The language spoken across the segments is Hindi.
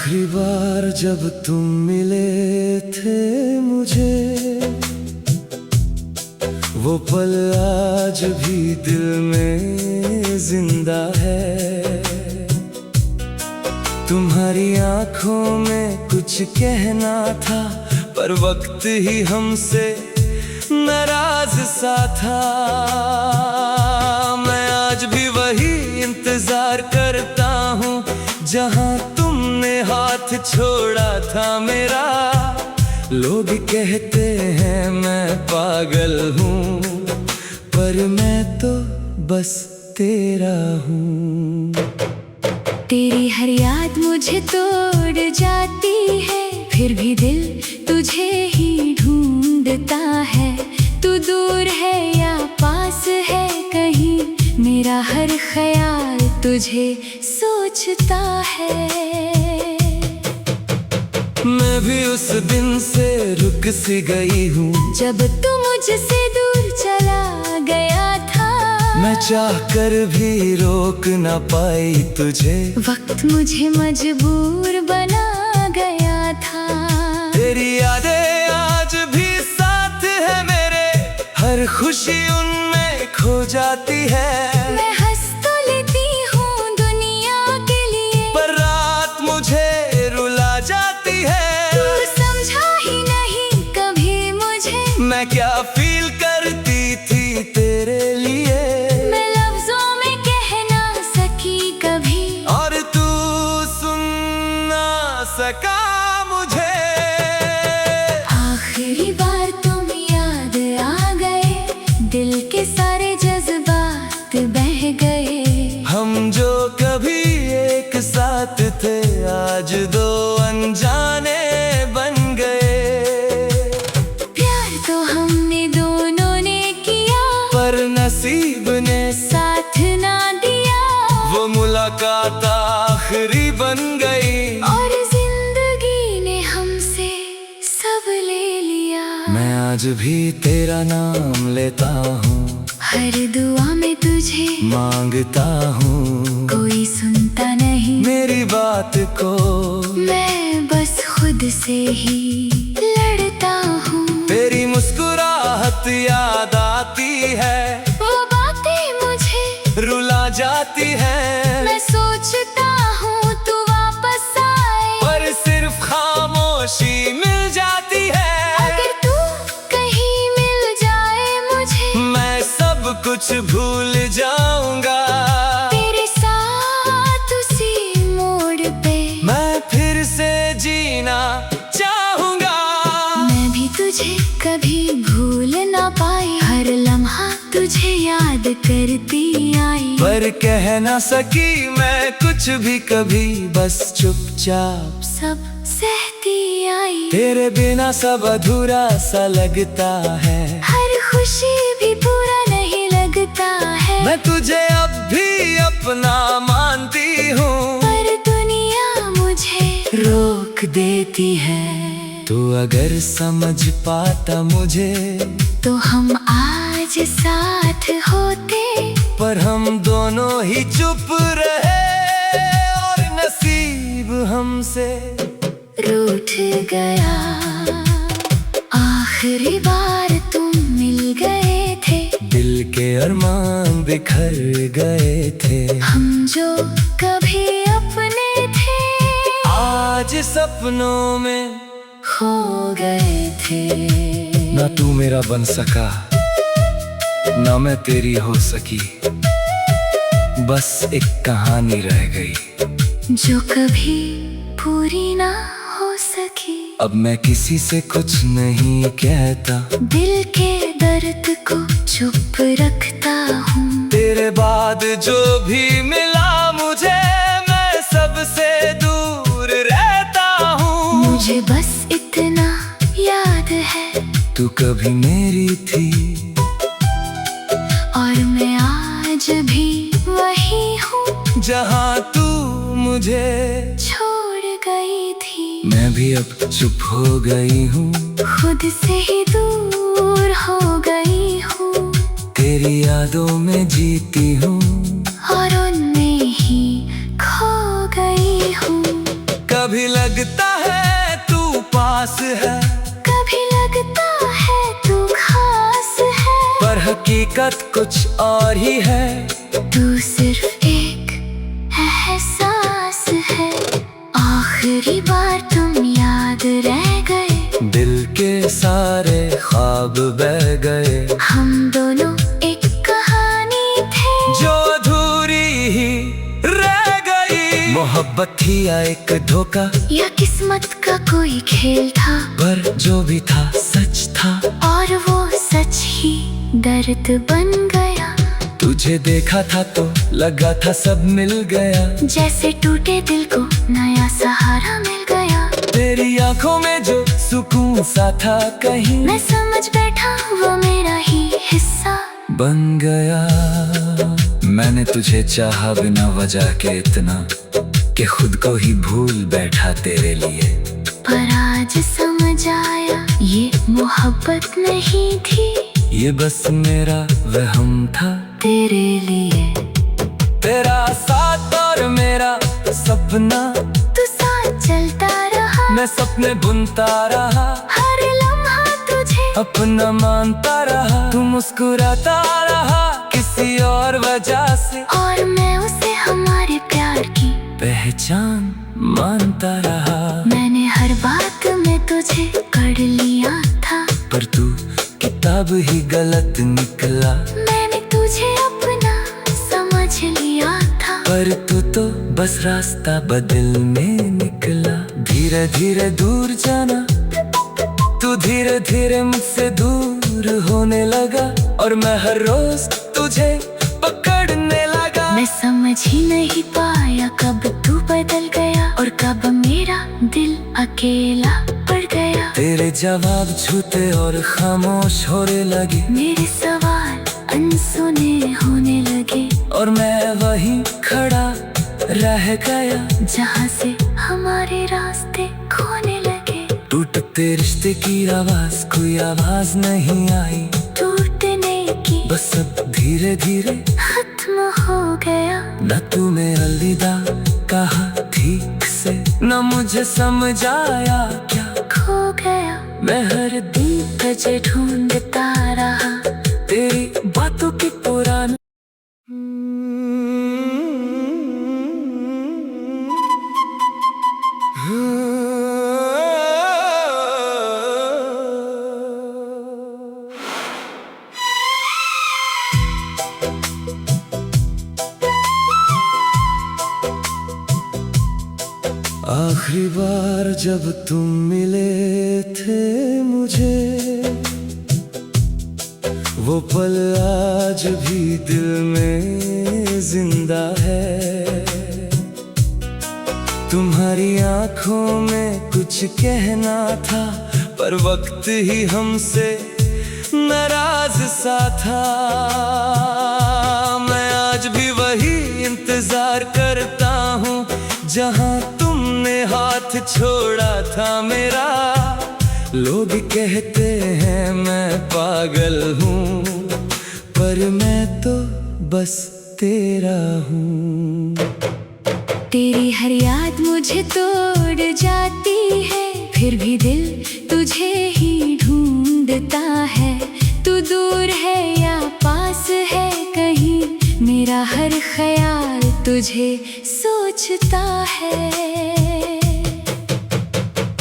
आखिरी बार जब तुम मिले थे मुझे, वो पल आज भी दिल में जिंदा है। तुम्हारी आंखों में कुछ कहना था, पर वक्त ही हमसे नाराज सा था। मैं आज भी वही इंतजार करता हूँ जहाँ तुमने हाथ छोड़ा था मेरा। लोग कहते हैं मैं पागल हूँ, पर मैं तो बस तेरा हूँ। तेरी हर याद मुझे तोड़ जाती है, फिर भी दिल तुझे ही ढूंढता है। तू दूर है या पास है कहीं, मेरा हर ख्याल तुझे सोचता है। मैं भी उस दिन से रुक सी गई हूँ जब तू मुझसे दूर चला गया था। मैं चाह कर भी रोक ना पाई तुझे, वक्त मुझे मजबूर बना गया था। तेरी यादें आज भी साथ है मेरे, हर खुशी उनमें खो जाती है। मैं हंस तो लेती हूँ दुनिया के लिए, पर रात मुझे रुला जाती है। तू समझा ही नहीं कभी मुझे, मैं क्या फील करती थी तेरे लिए। मैं लफ्जों में कह ना सकी कभी, और तू सुन ना सका मुझे। आखिरी बार तुम याद आ गए, दिल के सारे जज्बात बह गए। हम जो कभी एक साथ थे, आज दो अनजाने बन गए। प्यार तो हमने दोनों ने किया, पर नसीब ने साथ ना दिया। वो मुलाकात आखिरी बन गई, और जिंदगी ने हमसे सब ले लिया। मैं आज भी तेरा नाम लेता हूँ, हर दुआ में तुझे मांगता हूँ। कोई सुनता नहीं मेरी बात को, मैं बस खुद से ही लड़ता हूँ। तेरी मुस्कुराहट याद आती है, वो बातें मुझे रुला जाती है। मैं सोचता हूँ तू वापस आए, पर सिर्फ खामोशी मिल जाती है। अगर तू कहीं मिल जाए मुझे, मैं सब कुछ भूल जाऊंगा। तेरे साथ उसी मोड़ पे मैं फिर से जीना चाहूंगा। मैं भी तुझे कभी भूल ना पाई, हर लम्हा तुझे याद करती आई। पर कह ना सकी मैं कुछ भी कभी, बस चुपचाप सब सहती आई। तेरे बिना सब अधूरा सा लगता है। हर खुशी भी पूरा नहीं लगता है। मैं तुझे अब भी अपना मानती हूँ, पर दुनिया मुझे रोक देती है। तू अगर समझ पाता मुझे, तो हम आज साथ होते। पर हम दोनों ही चुप रहे, और नसीब हमसे रूठ गया। आखिरी बार तुम मिल गए थे, दिल के अरमान बिखर गए थे। हम जो कभी अपने थे, आज सपनों में खो गए थे। ना तू मेरा बन सका, ना मैं तेरी हो सकी। बस एक कहानी रह गई, जो कभी पूरी ना हो सकी। अब मैं किसी से कुछ नहीं कहता, दिल के दर्द को चुप रखता हूँ। तेरे बाद जो भी मिला मुझे, मैं सबसे दूर रहता हूँ। मुझे बस इतना याद है, तू कभी मेरी थी, और मैं आज भी वही हूँ जहाँ तू मुझे छोड़ गई थी। मैं भी अब चुप हो गई हूँ, खुद से ही दूर हो गई हूँ। तेरी यादों में जीती हूँ, और उनमें ही खो गई हूँ। कभी लगता है तू पास है, कभी लगता है तू खास है, पर हकीकत कुछ और ही है। तू सिर्फ एक एहसास है। आखिरी बार तुम याद रह गए, दिल के सारे ख्वाब बह गए। हम दोनों एक कहानी थे जो अधूरी ही रह गई। मोहब्बत थी या एक धोखा, या किस्मत का कोई खेल था, पर जो भी था सच था। और वो सच ही दर्द बन गया। तुझे देखा था तो लगा था सब मिल गया, जैसे टूटे दिल को नया सहारा मिल गया। तेरी आंखों में जो सुकून सा था कहीं, मैं समझ बैठा वो मेरा ही हिस्सा बन गया। मैंने तुझे चाहा बिना वजह के इतना कि खुद को ही भूल बैठा तेरे लिए। पर आज समझ आया ये मोहब्बत नहीं थी, ये बस मेरा वहम था तेरे लिए। तेरा साथ और मेरा सपना, तू साथ चलता रहा, मैं सपने बुनता रहा। हर लम्हा तुझे अपना मानता रहा, तू मुस्कुराता रहा किसी और वजह से, और मैं उसे हमारे प्यार की पहचान मानता रहा। मैंने हर बात में तुझे कर लिया था, पर तू किताब ही गलत निकला। मैंने तुझे अपना समझ लिया था, पर तू तो बस रास्ता बदलने निकला। धीरे धीरे दूर जाना, तू धीरे धीरे मुझसे दूर होने लगा, और मैं हर रोज तुझे पकड़ने लगा। मैं समझ ही नहीं पाया कब तू बदल गया, और कब मेरा दिल अकेला पड़ गया। तेरे जवाब झूठे और खामोश होने लगे, मेरे सवाल अनसुने होने लगे, और मैं वहीं खड़ा रह गया जहाँ से हमारे रास्ते खोने लगे। टूटते रिश्ते की आवाज, कोई आवाज नहीं आई टूटने की, बस अब धीरे धीरे खत्म हो गया। न तूने अलविदा कहा ठीक से, न मुझे समझ आया क्या खो गया। मैं हर दिन तुझे ढूंढता रहा, तेरी बातों की पुरानी। आखिरी बार जब तुम मिले थे मुझे, वो पल आज भी दिल में जिंदा है। तुम्हारी आंखों में कुछ कहना था, पर वक्त ही हमसे नाराज सा था। मैं आज भी वही इंतजार करता हूँ जहाँ तुमने हाथ छोड़ा था मेरा। लोग कहते हैं मैं पागल हूँ, पर मैं तो बस तेरा हूँ। तेरी हर याद मुझे तोड़ जाती है, फिर भी दिल तुझे ही ढूंढता है। तू दूर है या पास है कहीं, मेरा हर ख्याल तुझे सोचता है।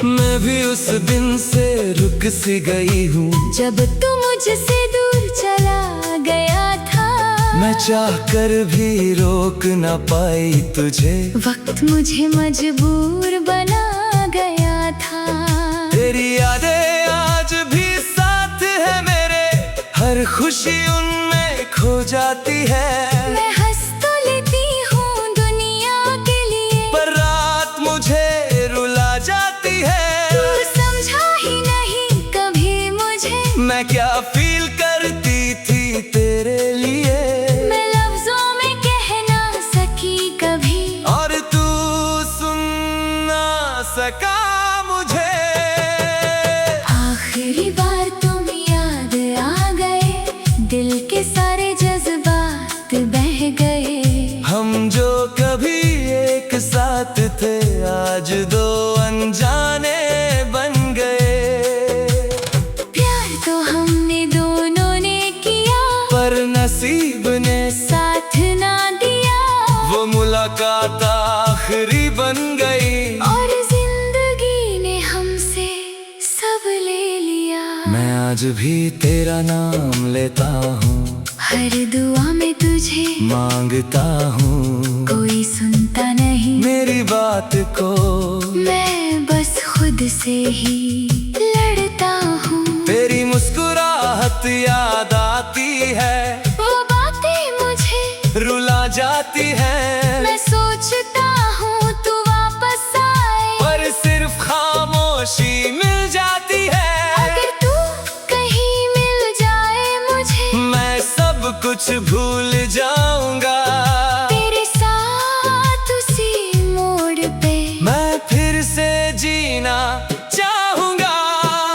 मैं भी उस दिन से रुक सी गई हूँ, जब तू मुझसे दूर चला गया था। मैं चाह कर भी रोक ना पाई तुझे, वक्त मुझे मजबूर बना गया था। तेरी यादें आज भी साथ है मेरे, हर खुशी उनमें खो जाती है। मैं हंस तो लेती हूँ दुनिया के लिए, पर रात मुझे रुला जाती है। तू समझा ही नहीं कभी मुझे, मैं क्या फील करती थी तेरे लिए, मैं लफ्जों में कह ना सकी कभी, और तू सुन ना सका मुझे। आखिरी बार तुम याद आ गए, दिल के सारे जज्बात साथ ना दिया, वो मुलाकात आखिरी बन गई और जिंदगी ने हमसे सब ले लिया। मैं आज भी तेरा नाम लेता हूँ, हर दुआ में तुझे मांगता हूँ, कोई सुनता नहीं मेरी बात को। मैं बस खुद से ही लड़ता हूँ। तेरी मुस्कुराहट याद आती है, वो बातें मुझे रुला जाती है। मैं सोचता हूँ तू वापस आए, पर सिर्फ खामोशी मिल जाती है। अगर तू कहीं मिल जाए मुझे, मैं सब कुछ भूल जाऊंगा। तेरे साथ उसी मोड़ पे मैं फिर से जीना चाहूंगा।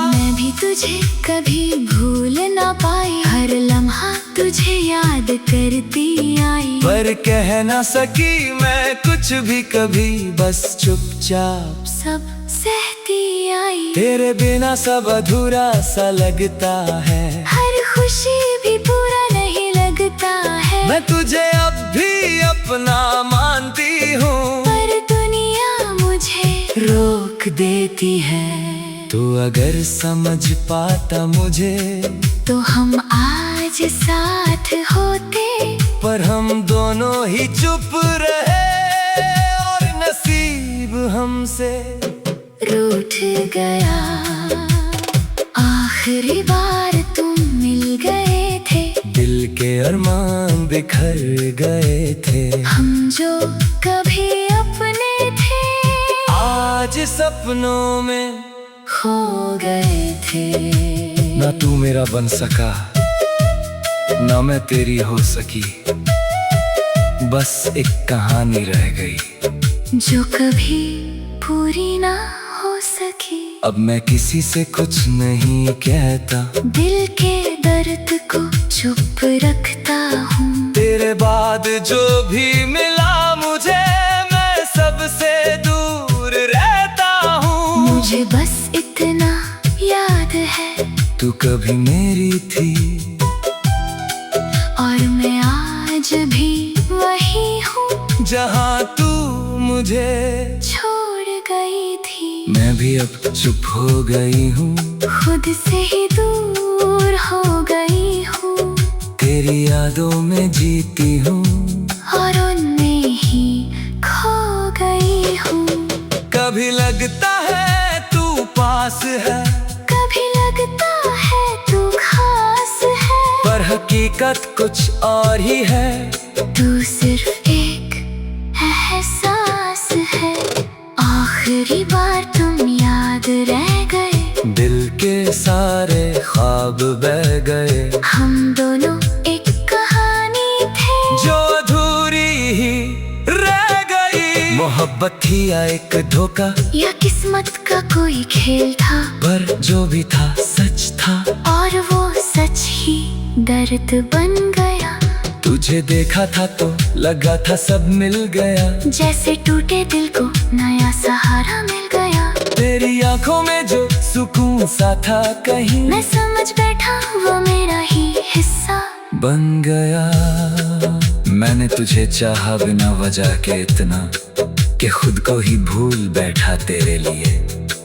मैं भी तुझे कभी भूल ना पाई, हर लम्हा तुझे याद करती आई। पर कह ना सकी मैं कुछ भी कभी, बस चुपचाप सब सहती आई। तेरे बिना सब अधूरा सा लगता है, हर खुशी भी पूरा नहीं लगता है। मैं तुझे अब भी अपना मानती हूँ, पर दुनिया मुझे रोक देती है। तू अगर समझ पाता मुझे, तो हम आज साथ होते। पर हम दोनों ही चुप रहे, और नसीब हमसे रूठ गया। आखिरी बार तुम मिल गए थे, दिल के अरमान बिखर गए थे। हम जो कभी अपने थे, आज सपनों में खो गए थे। ना तू मेरा बन सका, ना मैं तेरी हो सकी, बस एक कहानी रह गई जो कभी पूरी ना हो सकी। अब मैं किसी से कुछ नहीं कहता, दिल के दर्द को चुप रखता हूँ। तेरे बाद जो भी मिला मुझे, मैं सबसे दूर रहता हूँ। मुझे बस इतना याद है, तू कभी मेरी थी, और मैं आज भी वही हूँ जहाँ तू मुझे छोड़ गई थी। मैं भी अब चुप हो गई हूँ, खुद से ही दूर हो गई हूँ। तेरी यादों में जीती हूँ, और उनमें ही खो गई हूँ। कभी लगता है तू पास है, कभी लगता है तू खास है, पर हकीकत कुछ और ही है। तू सिर्फ एक एहसास है। आखिरी बार तुम याद रह गए, दिल के सारे ख्वाब बह गए। हम दोनों एक कहानी थे, जो अधूरी ही रह गई। मोहब्बत थी या एक धोखा, या किस्मत का कोई खेल था, पर जो भी था सच था। और वो सच ही दर्द बन गया। तुझे देखा था तो लगा था सब मिल गया, जैसे टूटे दिल को नया सहारा मिल गया। तेरी आंखों में जो सुकून सा था कहीं, मैं समझ बैठा वो मेरा ही हिस्सा बन गया। मैंने तुझे चाहा बिना वजह के इतना, कि खुद को ही भूल बैठा तेरे लिए।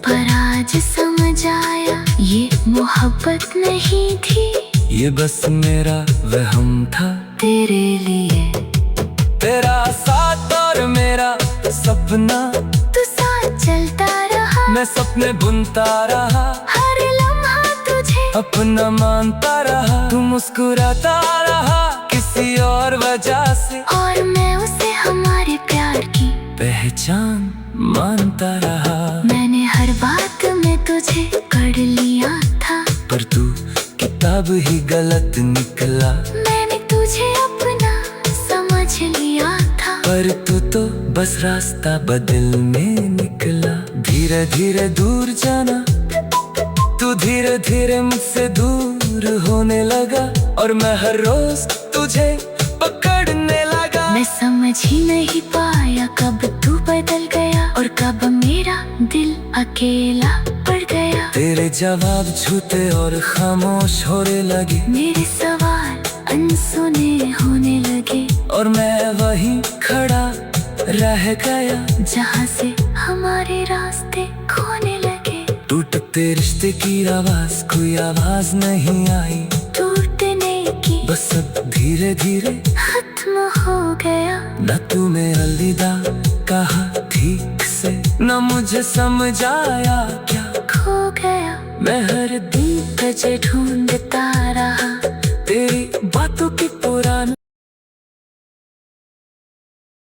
पर आज समझ आया ये मोहब्बत नहीं थी, ये बस मेरा वहम था तेरे लिए। तेरा साथ और मेरा सपना, तू साथ चलता रहा, मैं सपने बुनता रहा। हर लम्हा तुझे अपना मानता रहा, तू मुस्कुराता रहा किसी और वजह से, और मैं उसे हमारे प्यार की पहचान मानता रहा। मैंने हर बात में तुझे कर लिया था, पर तू किताब ही गलत निकला। मैंने तुझे अपना समझ लिया था, पर तू तो बस रास्ता बदलने निकला। धीरे धीरे दूर जाना, तू धीरे धीरे मुझसे दूर होने लगा, और मैं हर रोज तुझे पकड़ने लगा। मैं समझ ही नहीं पाया कब तू बदल गया, और कब मेरा दिल अकेला पड़ गया। तेरे जवाब झूठे और खामोश होने लगे, मेरे सवाल अनसुने होने लगे। और मैं वहीं खड़ा रह गया जहाँ से हमारे रास्ते खोने लगे। टूटते रिश्ते की आवाज, कोई आवाज नहीं आई टूटने की, बस अब धीरे धीरे खत्म हो गया। न तूने अलविदा कहा ठीक से, न मुझे समझ आया क्या खो गया। मैं हर दिन तुझे ढूंढता रहा, तेरी बातों की पुरानी